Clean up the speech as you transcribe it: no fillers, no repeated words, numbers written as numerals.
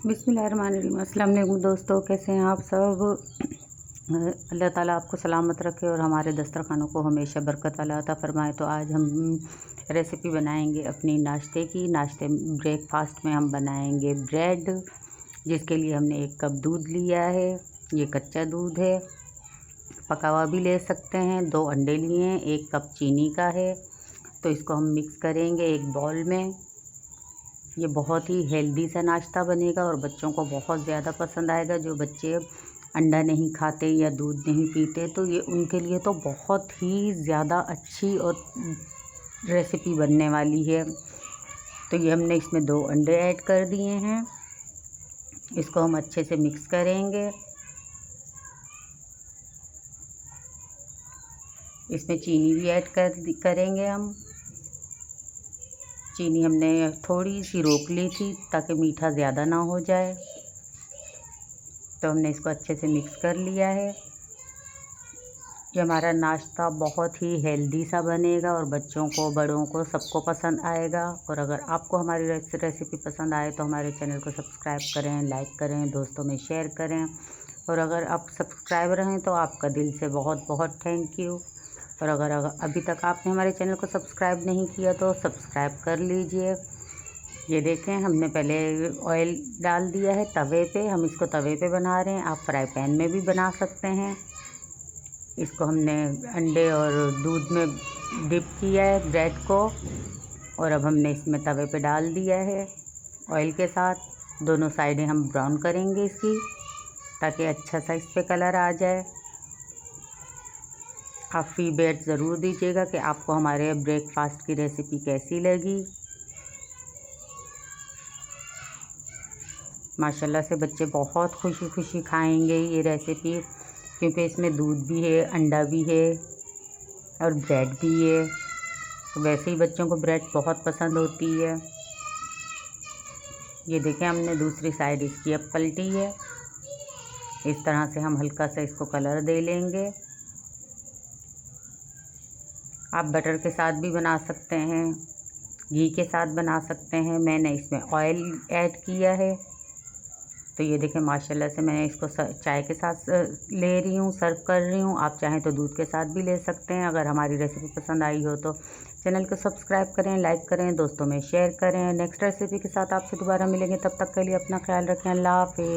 बिस्मिल्लाहिर्रहमानिर्रहीम। अस्सलाम वालेकुम दोस्तों, कैसे हैं आप सब। अल्लाह ताला आपको सलामत रखे और हमारे दस्तरखानों को हमेशा बरकत वाला अता फ़रमाए। तो आज हम रेसिपी बनाएंगे अपनी नाश्ते की। ब्रेकफास्ट में हम बनाएंगे ब्रेड, जिसके लिए हमने 1 कप दूध लिया है। ये कच्चा दूध है, पका हुआ भी ले सकते हैं। 2 अंडे लिए हैं, 1 कप चीनी का है। तो इसको हम मिक्स करेंगे एक बाउल में। ये बहुत ही हेल्दी सा नाश्ता बनेगा और बच्चों को बहुत ज़्यादा पसंद आएगा। जो बच्चे अंडा नहीं खाते या दूध नहीं पीते, तो ये उनके लिए तो बहुत ही ज़्यादा अच्छी और रेसिपी बनने वाली है। तो ये हमने इसमें 2 अंडे ऐड कर दिए हैं। इसको हम अच्छे से मिक्स करेंगे। इसमें चीनी भी ऐड करेंगे हम। चीनी हमने थोड़ी सी रोक ली थी ताकि मीठा ज़्यादा ना हो जाए। तो हमने इसको अच्छे से मिक्स कर लिया है। ये हमारा नाश्ता बहुत ही हेल्दी सा बनेगा और बच्चों को, बड़ों को, सबको पसंद आएगा। और अगर आपको हमारी रेसिपी पसंद आए तो हमारे चैनल को सब्सक्राइब करें, लाइक करें, दोस्तों में शेयर करें। और अगर आप सब्सक्राइबर हैं तो आपका दिल से बहुत बहुत थैंक यू। और अगर अभी तक आपने हमारे चैनल को सब्सक्राइब नहीं किया तो सब्सक्राइब कर लीजिए। ये देखें, हमने पहले ऑयल डाल दिया है तवे पे। हम इसको तवे पे बना रहे हैं, आप फ्राई पैन में भी बना सकते हैं। इसको हमने अंडे और दूध में डिप किया है ब्रेड को, और अब हमने इसमें तवे पे डाल दिया है ऑयल के साथ। दोनों साइडें हम ब्राउन करेंगे इसकी, ताकि अच्छा सा इस पर कलर आ जाए। आप फीडबैक ज़रूर दीजिएगा कि आपको हमारे ब्रेकफास्ट की रेसिपी कैसी लगी। माशाल्लाह से बच्चे बहुत खुशी खुशी खाएंगे ये रेसिपी, क्योंकि इसमें दूध भी है, अंडा भी है और ब्रेड भी है। तो वैसे ही बच्चों को ब्रेड बहुत पसंद होती है। ये देखें, हमने दूसरी साइड इसकी अब पलटी है। इस तरह से हम हल्का सा इसको कलर दे लेंगे। आप बटर के साथ भी बना सकते हैं, घी के साथ बना सकते हैं। मैंने इसमें ऑयल ऐड किया है। तो ये देखें, माशाल्लाह से मैंने इसको चाय के साथ ले रही हूँ, सर्व कर रही हूँ। आप चाहें तो दूध के साथ भी ले सकते हैं। अगर हमारी रेसिपी पसंद आई हो तो चैनल को सब्सक्राइब करें, लाइक करें, दोस्तों में शेयर करें। नेक्स्ट रेसिपी के साथ आपसे दोबारा मिलेंगे। तब तक के लिए अपना ख्याल रखें। अल्लाह हाफ़िज़।